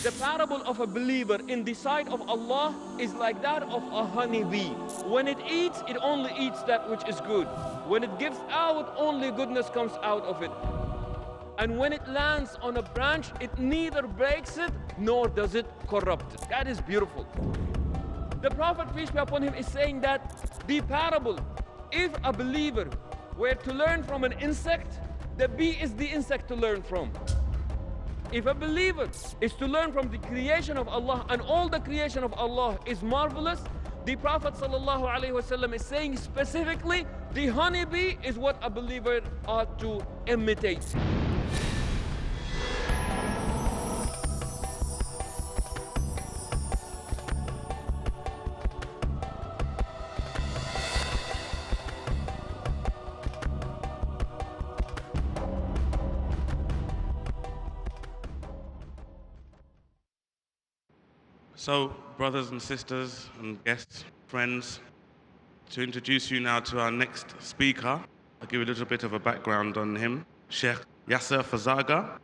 The parable of a believer in the sight of Allah is like that of a honeybee. When it eats, it only eats that which is good. When it gives out, only goodness comes out of it. And when it lands on a branch, it neither breaks it nor does it corrupt it. That is beautiful. The Prophet, peace be upon him, is saying that the parable, if a believer were to learn from an insect, the bee is the insect to learn from. If a believer is to learn from the creation of Allah, and all the creation of Allah is marvelous, the Prophet ﷺ is saying specifically, the honeybee is what a believer ought to imitate. So, brothers and sisters and guests, friends, to introduce you now to our next speaker, I'll give you a little bit of a background on him, Sheikh Yasser Fazaga.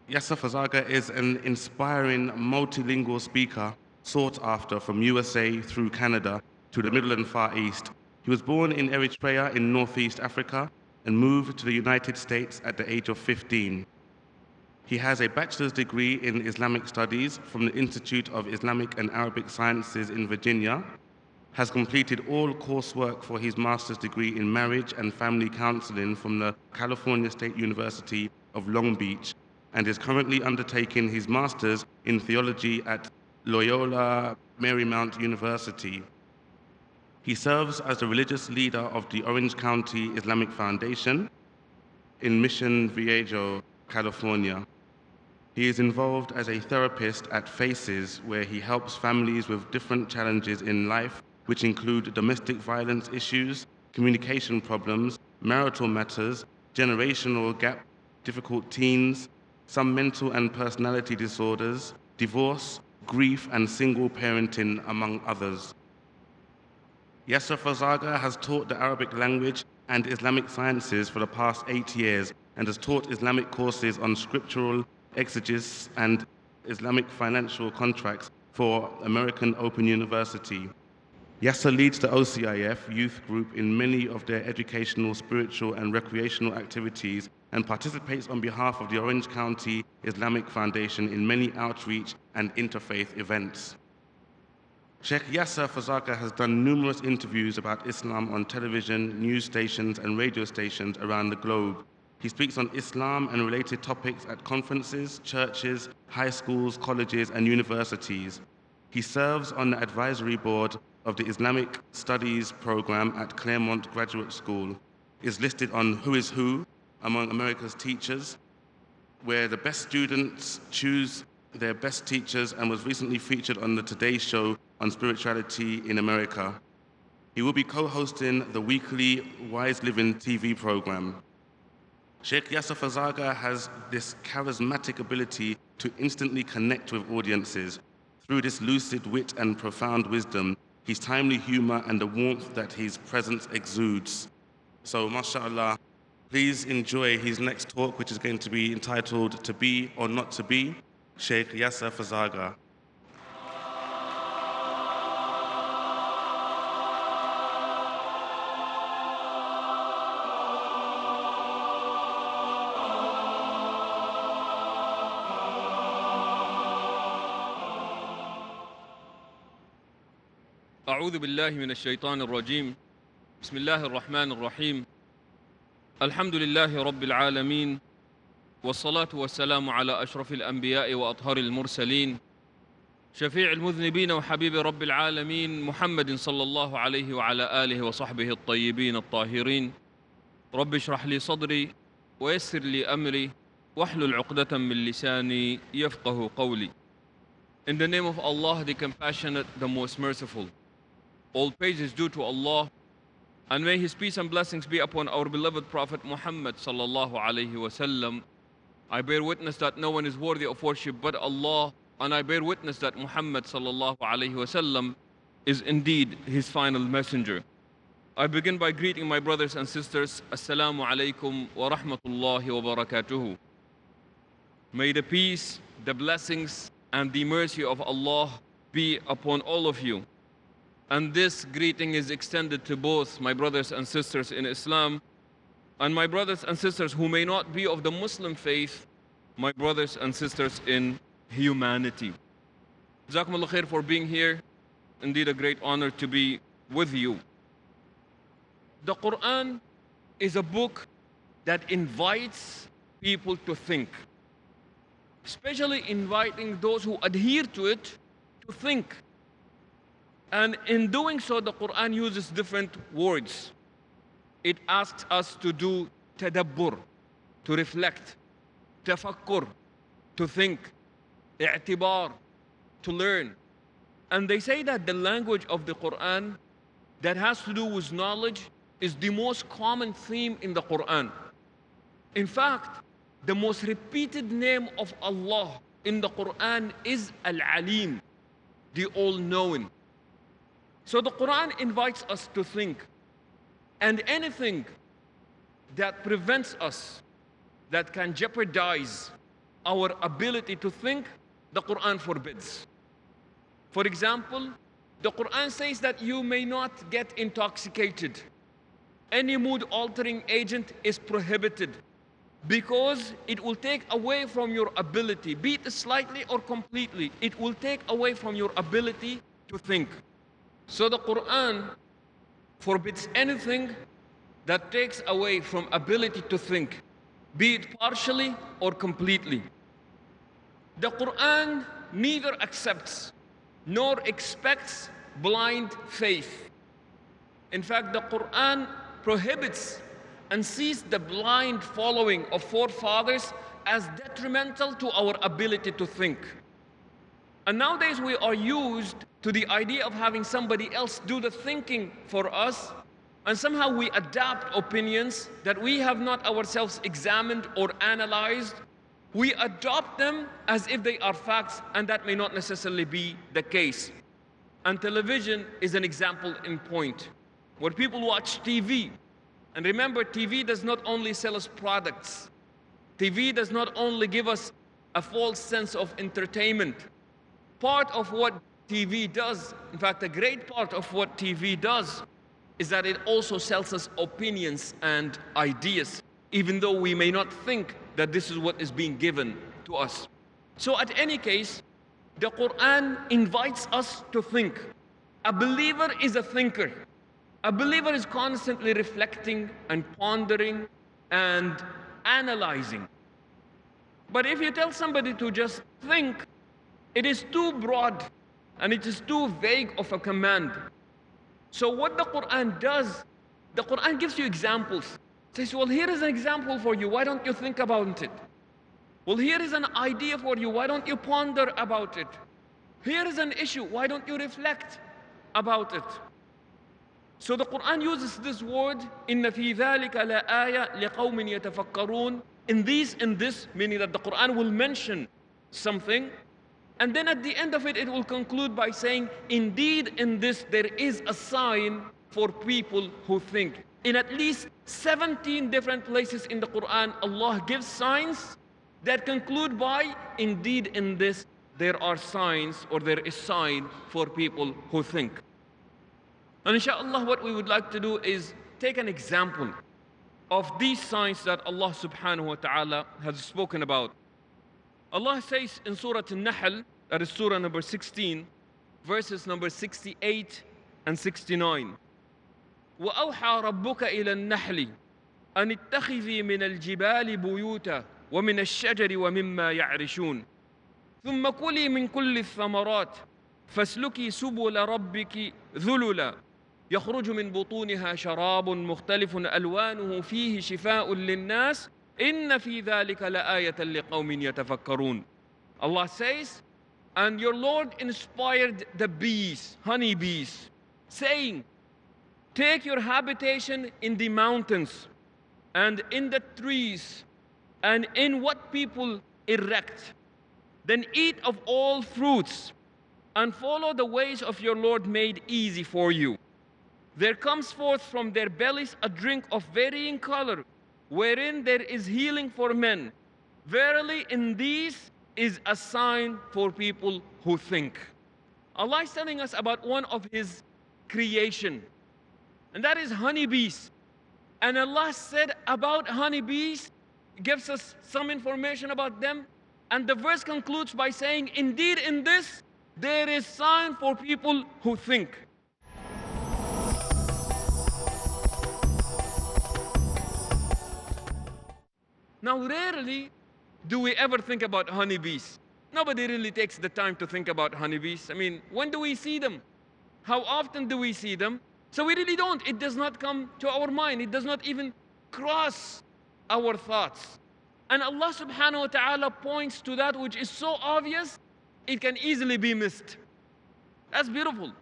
Yasser Fazaga is an inspiring multilingual speaker sought after from USA through Canada to the Middle and Far East. He was born in Eritrea in Northeast Africa and moved to the United States at the age of 15. He has a bachelor's degree in Islamic Studies from the Institute of Islamic and Arabic Sciences in Virginia, has completed all coursework for his master's degree in marriage and family counseling from the California State University of Long Beach, and is currently undertaking his master's in theology at Loyola Marymount University. He serves as the religious leader of the Orange County Islamic Foundation in Mission Viejo, California. He is involved as a therapist at FACES, where he helps families with different challenges in life, which include domestic violence issues, communication problems, marital matters, generational gap, difficult teens, some mental and personality disorders, divorce, grief, and single parenting, among others. Yasser Fazaga has taught the Arabic language and Islamic sciences for the past 8 years and has taught Islamic courses on scriptural exegesis and Islamic financial contracts for American Open University. Yasser leads the OCIF youth group in many of their educational, spiritual, and recreational activities and participates on behalf of the Orange County Islamic Foundation in many outreach and interfaith events. Sheikh Yasser Fazaga has done numerous interviews about Islam on television, news stations, and radio stations around the globe. He speaks on Islam and related topics at conferences, churches, high schools, colleges, and universities. He serves on the advisory board of the Islamic Studies program at Claremont Graduate School, is listed on Who is Who among America's teachers, where the best students choose their best teachers, and was recently featured on the Today Show on spirituality in America. He will be co-hosting the weekly Wise Living TV program. Sheikh Yasser Fazaga has this charismatic ability to instantly connect with audiences. Through this lucid wit and profound wisdom, his timely humor, and the warmth that his presence exudes. So, mashallah, please enjoy his next talk, which is going to be entitled To Be or Not to Be, Sheikh Yasser Fazaga. أعوذ بالله من الشيطان الرجيم بسم الله الرحمن الرحيم الحمد لله رب العالمين والصلاة والسلام على أشرف الأنبياء وأطهر المرسلين شفيع المذنبين وحبيب رب العالمين محمد صلى الله عليه وعلى آله وصحبه الطيبين الطاهرين رب اشرح لي صدري ويسر لي أمري واحلل عقدة من لساني يفقه قولي. In the name of Allah, the Compassionate, the Most Merciful. All praise is due to Allah, and may His peace and blessings be upon our beloved Prophet Muhammad sallallahu alaihi wasallam. I bear witness that no one is worthy of worship but Allah, and I bear witness that Muhammad sallallahu alaihi wasallam is indeed His final messenger. I begin by greeting my brothers and sisters. Assalamu alaikum wa rahmatullahi wa barakatuhu. May the peace, the blessings, and the mercy of Allah be upon all of you. And this greeting is extended to both my brothers and sisters in Islam and my brothers and sisters who may not be of the Muslim faith, my brothers and sisters in humanity. Jazakumullah khair for being here. Indeed a great honor to be with you. The Quran is a book that invites people to think, especially inviting those who adhere to it to think. And in doing so, the Quran uses different words. It asks us to do tadabbur, to reflect, tafakkur, to think, i'tibar, to learn. And they say that the language of the Quran that has to do with knowledge is the most common theme in the Quran. In fact, the most repeated name of Allah in the Quran is Al-Alim, the all-knowing. So the Quran invites us to think, and anything that prevents us, that can jeopardize our ability to think, the Quran forbids. For example, the Quran says that you may not get intoxicated. Any mood-altering agent is prohibited because it will take away from your ability, be it slightly or completely, it will take away from your ability to think. So the Quran forbids anything that takes away from ability to think, be it partially or completely. The Quran neither accepts nor expects blind faith. In fact, the Quran prohibits and sees the blind following of forefathers as detrimental to our ability to think. And nowadays we are used to the idea of having somebody else do the thinking for us, and somehow we adapt opinions that we have not ourselves examined or analyzed. We adopt them as if they are facts, and that may not necessarily be the case. And television is an example in point, where people watch TV. And remember, TV does not only sell us products. TV does not only give us a false sense of entertainment. Part of what TV does, in fact, a great part of what TV does, is that it also sells us opinions and ideas, even though we may not think that this is what is being given to us. So at any case, the Quran invites us to think. A believer is a thinker. A believer is constantly reflecting and pondering and analyzing. But if you tell somebody to just think, it is too broad and it is too vague of a command. So what the Quran does, the Quran gives you examples. It says, well, here is an example for you. Why don't you think about it? Well, here is an idea for you. Why don't you ponder about it? Here is an issue. Why don't you reflect about it? So the Quran uses this word, إِنَّ فِي ذَلِكَ لَآيَةً لِقَوْمٍ يَتَفَكَّرُونَ. In this, meaning that the Quran will mention something, and then at the end of it, it will conclude by saying, indeed in this there is a sign for people who think. In at least 17 different places in the Quran, Allah gives signs that conclude by, indeed in this there are signs, or there is sign for people who think. And inshallah, what we would like to do is take an example of these signs that Allah subhanahu wa ta'ala has spoken about. Allah says in Surah An-Nahl, that is Surah number 16, verses number 68 and 69. وَأَوْحَى رَبُّكَ إِلَى النَّحْلِ أَنِ اتَّخِذِي مِنَ الْجِبَالِ بُيُوتًا وَمِنَ الشَّجَرِ وَمِمَّا يَعْرِشُونَ ثُمَّ كُلِي مِنْ كُلِّ الثَّمَرَاتِ فَاسْلُكِي سُبُلَ رَبِّكِ ذُلُلًا يخرج من بطونها شراب مختلف ألوانه فيه شفاء للناس إن في ذلك لآية لقوم يتفكرون. Allah says, and your Lord inspired the bees, honey bees, saying, take your habitation in the mountains and in the trees and in what people erect. Then eat of all fruits and follow the ways of your Lord made easy for you. There comes forth from their bellies a drink of varying color, wherein there is healing for men. Verily in these is a sign for people who think. Allah is telling us about one of His creation, and that is honeybees. And Allah said about honeybees, gives us some information about them, and the verse concludes by saying, indeed in this, there is sign for people who think. Now, rarely do we ever think about honeybees. Nobody really takes the time to think about honeybees. I mean, when do we see them? How often do we see them? So we really don't. It does not come to our mind. It does not even cross our thoughts. And Allah subhanahu wa ta'ala points to that which is so obvious, it can easily be missed. That's beautiful.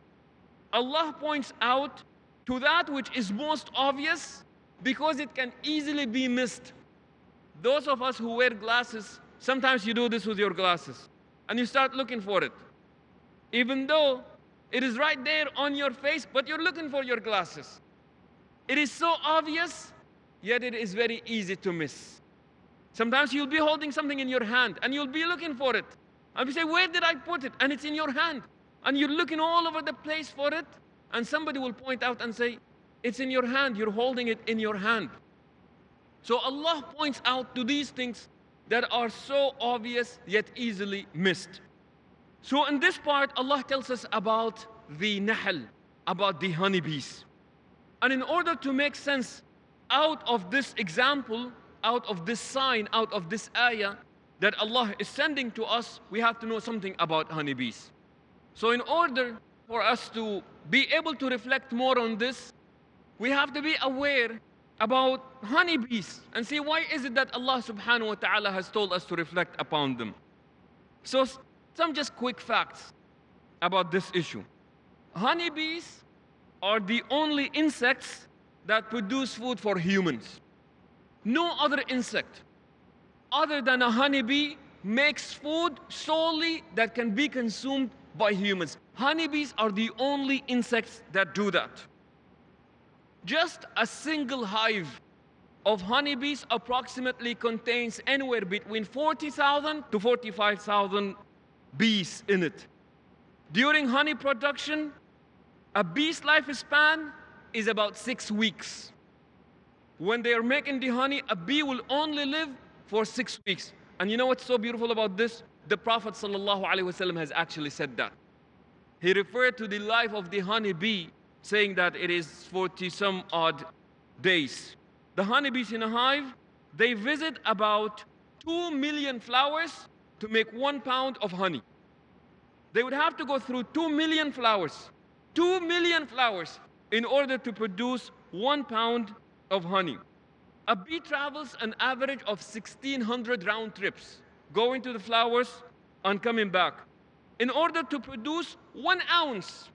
Allah points out to that which is most obvious because it can easily be missed. Those of us who wear glasses, sometimes you do this with your glasses and you start looking for it. Even though it is right there on your face, but you're looking for your glasses. It is so obvious, yet it is very easy to miss. Sometimes you'll be holding something in your hand and you'll be looking for it. And you say, where did I put it? And it's in your hand. And you're looking all over the place for it. And somebody will point out and say, it's in your hand. You're holding it in your hand. So Allah points out to these things that are so obvious yet easily missed. So in this part, Allah tells us about the nahl, about the honeybees. And in order to make sense out of this example, out of this sign, out of this ayah that Allah is sending to us, we have to know something about honeybees. So in order for us to be able to reflect more on this, we have to be aware about honeybees and see why is it that Allah subhanahu wa ta'ala has told us to reflect upon them. So some just quick facts about this issue. Honeybees are the only insects that produce food for humans. No other insect other than a honeybee makes food solely that can be consumed by humans. Honeybees are the only insects that do that. Just a single hive of honeybees approximately contains anywhere between 40,000 to 45,000 bees in it. During honey production, a bee's lifespan is about 6 weeks. When they are making the honey, a bee will only live for 6 weeks. And you know what's so beautiful about this? The Prophet ﷺ has actually said that. He referred to the life of the honey bee, saying that it is 40 some odd days. The honeybees in a hive, they visit about 2 million flowers to make 1 pound of honey. They would have to go through 2 million flowers, 2 million flowers in order to produce 1 pound of honey. A bee travels an average of 1,600 round trips, going to the flowers and coming back, in order to produce 1 ounce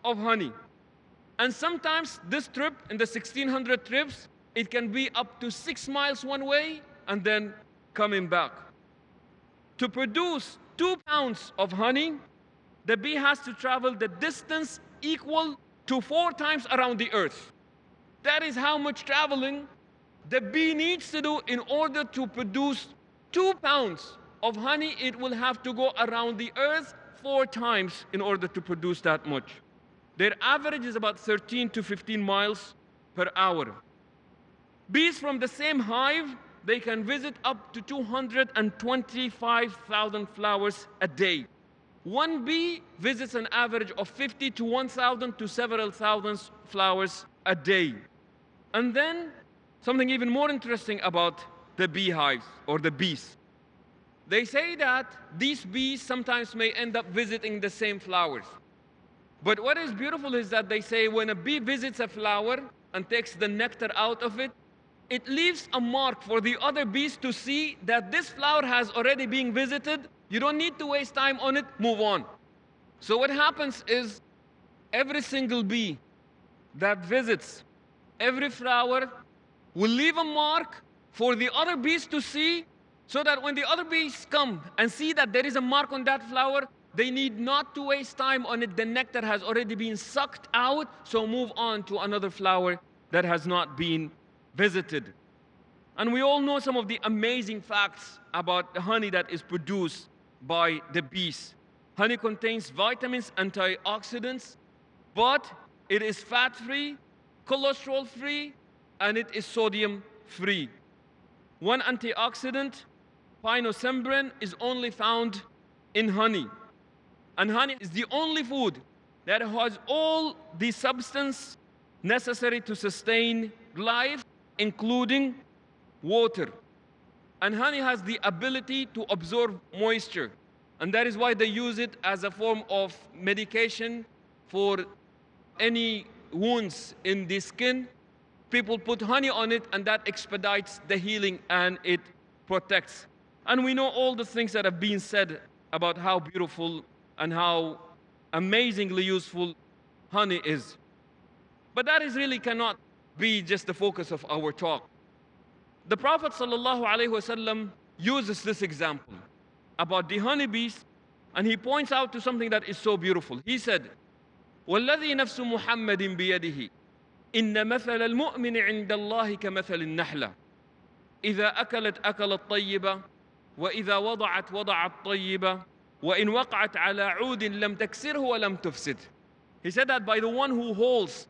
of honey. And sometimes this trip, in the 1,600 trips, it can be up to 6 miles one way and then coming back. To produce 2 pounds of honey, the bee has to travel the distance equal to 4 times around the earth. That is how much traveling the bee needs to do in order to produce 2 pounds of honey. It will have to go around the earth 4 times in order to produce that much. Their average is about 13 to 15 miles per hour. Bees from the same hive, they can visit up to 225,000 flowers a day. One bee visits an average of 50 to 1,000 to several thousand flowers a day. And then something even more interesting about the beehives or the bees. They say that these bees sometimes may end up visiting the same flowers. But what is beautiful is that they say when a bee visits a flower and takes the nectar out of it, it leaves a mark for the other bees to see that this flower has already been visited. You don't need to waste time on it, move on. So what happens is every single bee that visits every flower will leave a mark for the other bees to see, so that when the other bees come and see that there is a mark on that flower, they need not to waste time on it. The nectar has already been sucked out, so move on to another flower that has not been visited. And we all know some of the amazing facts about the honey that is produced by the bees. Honey contains vitamins, antioxidants, but it is fat-free, cholesterol-free, and it is sodium-free. One antioxidant, pinosembrin, is only found in honey. And honey is the only food that has all the substance necessary to sustain life, including water. And honey has the ability to absorb moisture. And that is why they use it as a form of medication for any wounds in the skin. People put honey on it, and that expedites the healing and it protects. And we know all the things that have been said about how beautiful and how amazingly useful honey is. But that is really cannot be just the focus of our talk. The Prophet ﷺ uses this example about the honeybees, and he points out to something that is so beautiful. He said, وَالَّذِي نَفْسُ مُحَمَّدٍ بِيَدِهِ إِنَّ مَثَلَ الْمُؤْمِنِ عِنْدَ اللَّهِ كَمَثَلِ النَّحْلَةِ إِذَا أَكَلَتْ طَيِّبًا وَإِذَا وَضَعَتْ طَيِّبًا وَإِنْ وَقَعَتْ عَلَى عُودٍ لَمْ تَكْسِرْهُ وَلَمْ تُفْسِدْ. He said that by the one who holds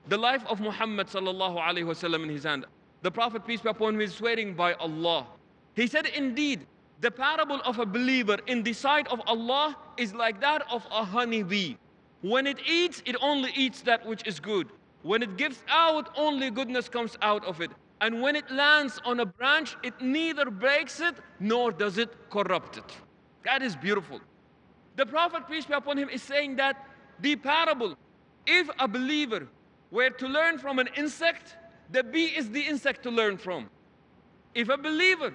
the life of Muhammad sallallahu alaihi wasallam in his hand, the Prophet, peace be upon him, is swearing by Allah. He said, indeed, the parable of a believer in the sight of Allah is like that of a honeybee. When it eats, it only eats that which is good. When it gives out, only goodness comes out of it. And when it lands on a branch, it neither breaks it nor does it corrupt it. That is beautiful. The Prophet, peace be upon him, is saying that the parable, if a believer were to learn from an insect, the bee is the insect to learn from. If a believer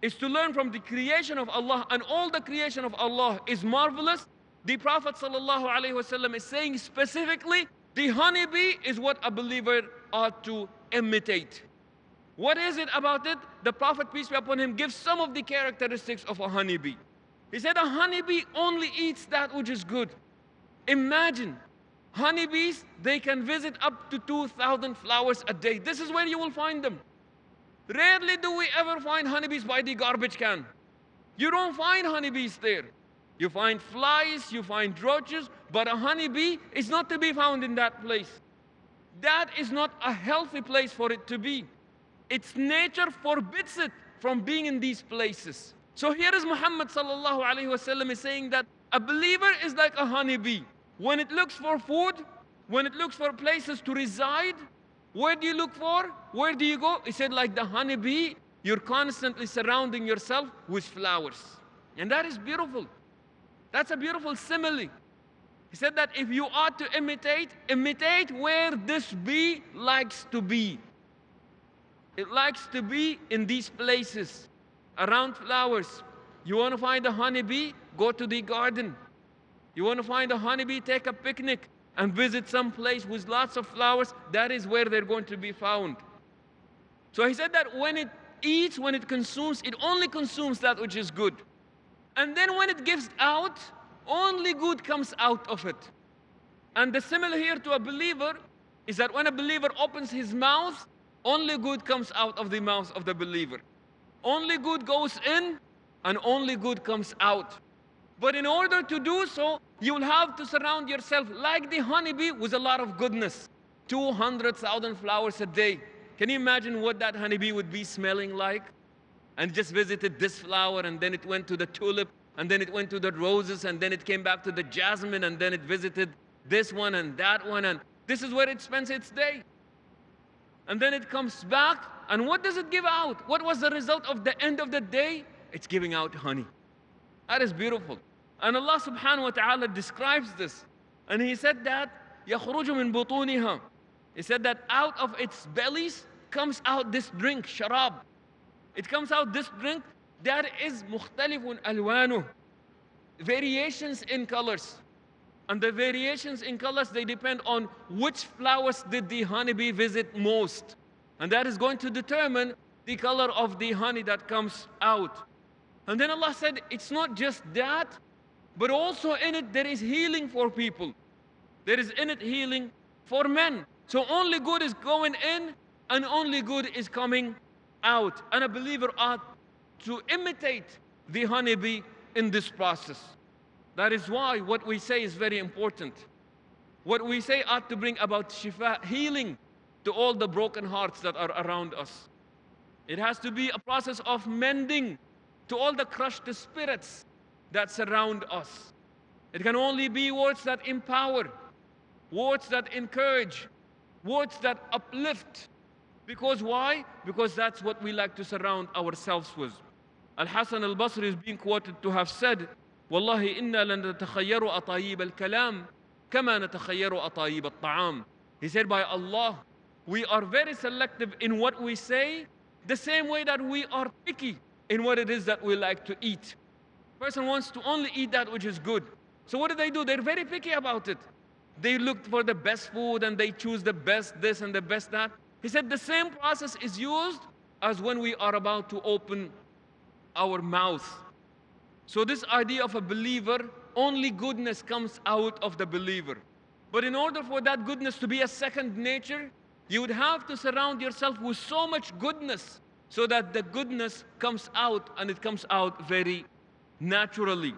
is to learn from the creation of Allah, and all the creation of Allah is marvelous, the Prophet ﷺ is saying specifically, the honeybee is what a believer ought to imitate. What is it about it? The Prophet, peace be upon him, gives some of the characteristics of a honeybee. He said a honeybee only eats that which is good. Imagine, honeybees, they can visit up to 2,000 flowers a day. This is where you will find them. Rarely do we ever find honeybees by the garbage can. You don't find honeybees there. You find flies, you find roaches, but a honeybee is not to be found in that place. That is not a healthy place for it to be. Its nature forbids it from being in these places. So here is Muhammad sallallahu alaihi wasallam is saying that a believer is like a honeybee. When it looks for food, when it looks for places to reside, where do you look for? Where do you go? He said, like the honeybee, you're constantly surrounding yourself with flowers. And that is beautiful. That's a beautiful simile. He said that if you ought to imitate where this bee likes to be. It likes to be in these places, around flowers. You want to find a honeybee? Go to the garden. You want to find a honeybee? Take a picnic and visit some place with lots of flowers. That is where they're going to be found. So he said that when it eats, when it consumes, it only consumes that which is good. And then when it gives out, only good comes out of it. And the similar here to a believer is that when a believer opens his mouth, only good comes out of the mouth of the believer. Only good goes in and only good comes out. But in order to do so, you will have to surround yourself like the honeybee with a lot of goodness. 200,000 flowers a day. Can you imagine what that honeybee would be smelling like? And just visited this flower, and then it went to the tulip, and then it went to the roses, and then it came back to the jasmine, and then it visited this one and that one, and this is where it spends its day. And then it comes back, and what does it give out? What was the result of the end of the day? It's giving out honey. That is beautiful. And Allah subhanahu wa ta'ala describes this. And He said that, يَخْرُجُ مِن بُطُونِهَا. He said that out of its bellies comes out this drink, sharab. It comes out this drink that is مُخْتَلِفٌ أَلْوَانُهُ. Variations in colors. And the variations in colors, they depend on which flowers did the honeybee visit most. And that is going to determine the color of the honey that comes out. And then Allah said, it's not just that, but also in it there is healing for people. There is in it healing for men. So only good is going in and only good is coming out. And a believer ought to imitate the honeybee in this process. That is why what we say is very important. What we say ought to bring about shifa, healing to all the broken hearts that are around us. It has to be a process of mending to all the crushed spirits that surround us. It can only be words that empower, words that encourage, words that uplift. Because why? Because that's what we like to surround ourselves with. Al-Hasan al-Basri is being quoted to have said, "Wallahi inna lan natakhayyaru atayib al-kalam kama natakhayyaru atayib al-ta'am." He said, by Allah, we are very selective in what we say, the same way that we are picky in what it is that we like to eat. Person wants to only eat that which is good. So what do? They're very picky about it. They look for the best food and they choose the best this and the best that. He said the same process is used as when we are about to open our mouth. So this idea of a believer, only goodness comes out of the believer. But in order for that goodness to be a second nature, you would have to surround yourself with so much goodness so that the goodness comes out and it comes out very naturally.